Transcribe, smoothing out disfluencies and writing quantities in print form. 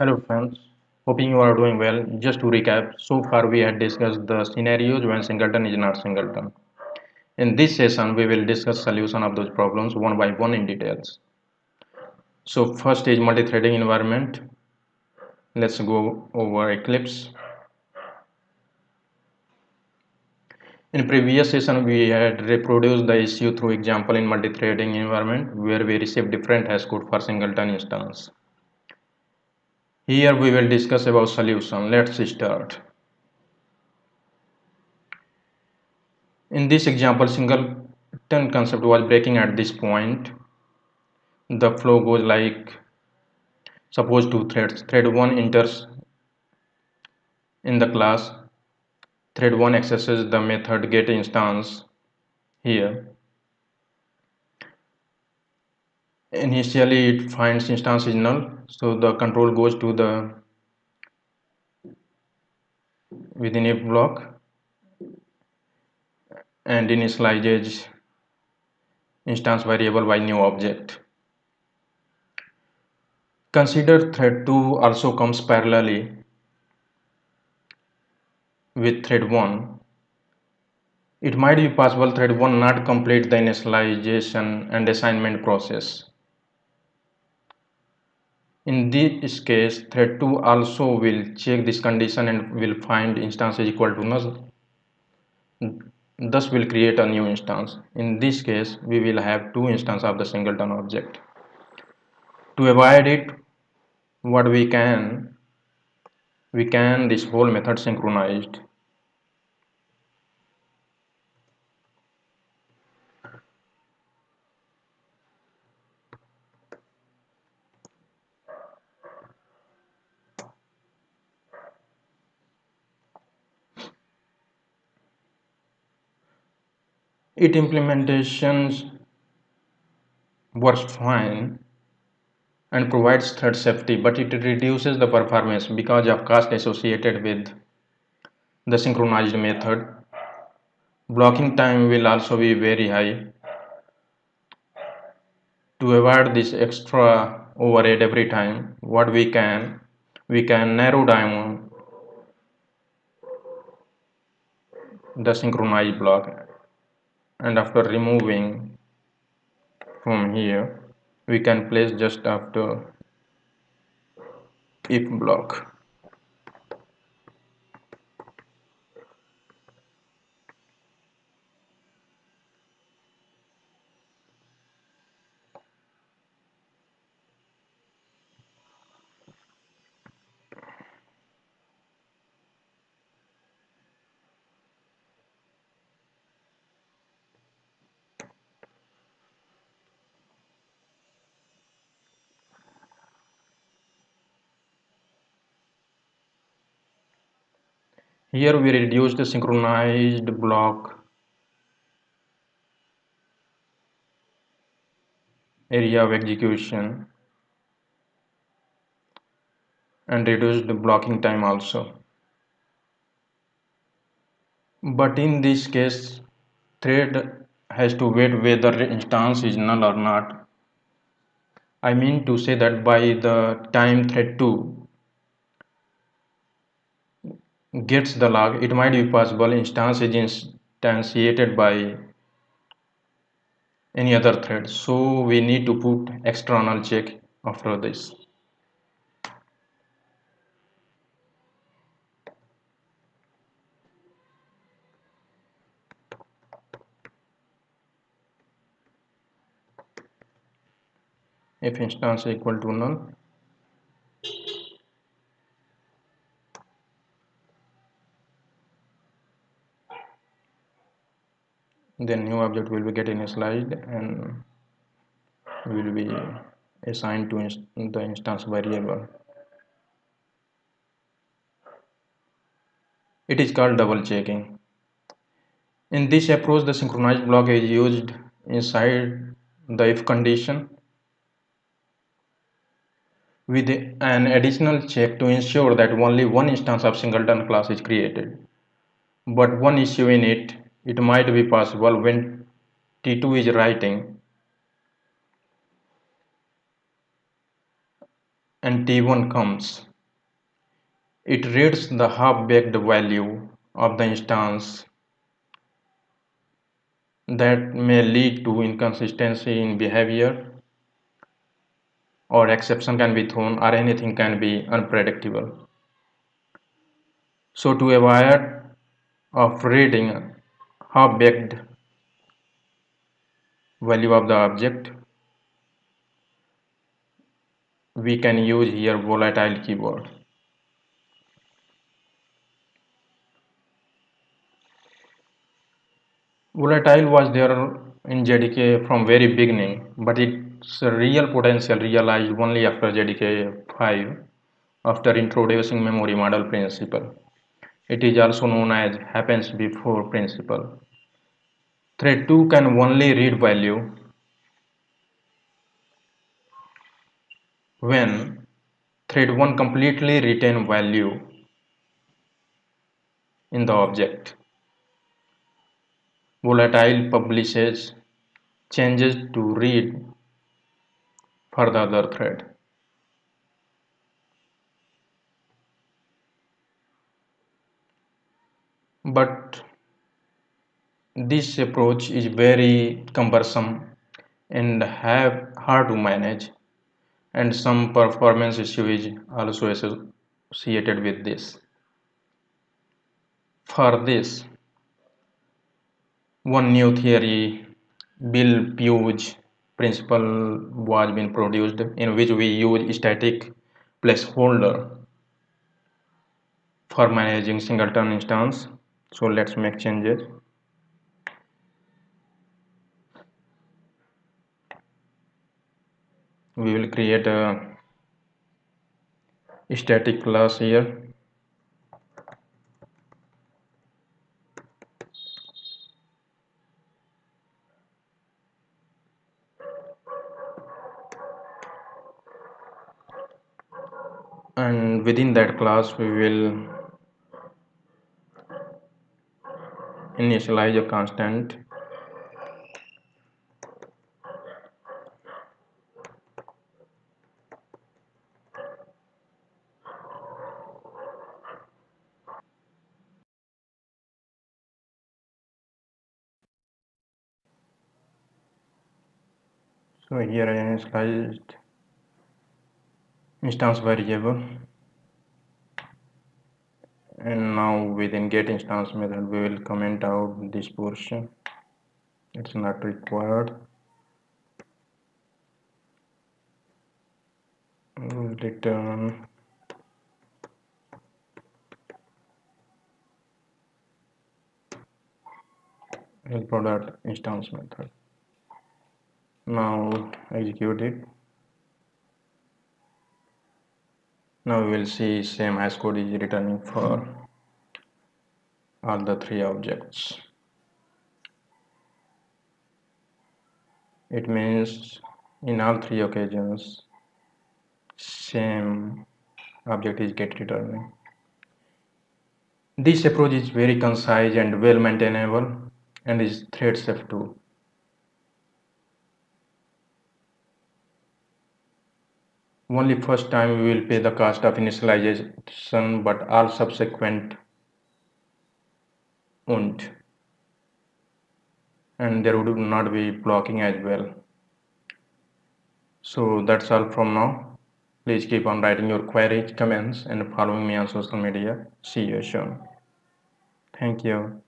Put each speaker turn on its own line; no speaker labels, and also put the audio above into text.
Hello friends, hoping you are doing well. Just to recap, so far we had discussed the scenarios when singleton is not singleton. In this session, we will discuss solution of those problems one by one in details. So first is multi-threading environment. Let's go over Eclipse. In previous session, we had reproduced the issue through example in multi-threading environment where we received different hash code for singleton instance. Here we will discuss about solution. Let's start. In this example, singleton concept was breaking at this point. The flow goes like, suppose two threads. Thread 1 enters in the class. Thread 1 accesses the method getInstance here. Initially it finds instance is null, so the control goes to the within if block and initializes instance variable by new object. Consider thread 2 also comes parallelly with thread 1. It might be possible thread 1 not complete the initialization and assignment process. In this case, thread 2 also will check this condition and will find instance is equal to null. Thus will create a new instance. In this case, we will have two instances of the singleton object. To avoid it, what we can this whole method synchronized. It implementations works fine and provides thread safety, but it reduces the performance because of cost associated with the synchronized method. Blocking time will also be very high. To avoid this extra overhead every time, what we can narrow down the synchronized block, and after removing from here we can place just after if block. Here we reduce the synchronized block area of execution and reduce the blocking time also. But in this case, thread has to wait whether instance is null or not. I mean to say that by the time thread 2 gets the log, it might be possible instance is instantiated by any other thread. So we need to put external check after this. If instance is equal to null, then new object will be get initialized and will be assigned to the instance variable. It is called double checking. In this approach, the synchronized block is used inside the if condition with an additional check to ensure that only one instance of singleton class is created. But one issue in it might be possible when T2 is writing and T1 comes. It reads the half-baked value of the instance that may lead to inconsistency in behavior, or exception can be thrown, or anything can be unpredictable. So to avoid of reading half-baked value of the object, we can use here volatile keyword. Volatile was there in JDK from very beginning, but its real potential realized only after JDK 5, after introducing memory model principle. It is also known as happens before principle. Thread 2 can only read value when thread 1 completely retain value in the object. Volatile publishes changes to read for the other thread. But this approach is very cumbersome and have hard to manage, and some performance issue is also associated with this. For this, one new theory, Bill Pugh's principle, was being produced, in which we use static placeholder for managing singleton instance. So let's make changes. We will create a static class here. And within that class, we will initialize a constant so here I initialized instance variable, and now within get instance method we will comment out this portion. It's not required. We will return helper instance method. Now execute it. Now we will see same hash code is returning for all the three objects. It means in all three occasions same object is get returning. This approach is very concise and well maintainable and is thread safe too. Only first time we will pay the cost of initialization, but all subsequent won't. And there would not be blocking as well. So that's all from now. Please keep on writing your queries, comments, and following me on social media. See you soon. Thank you.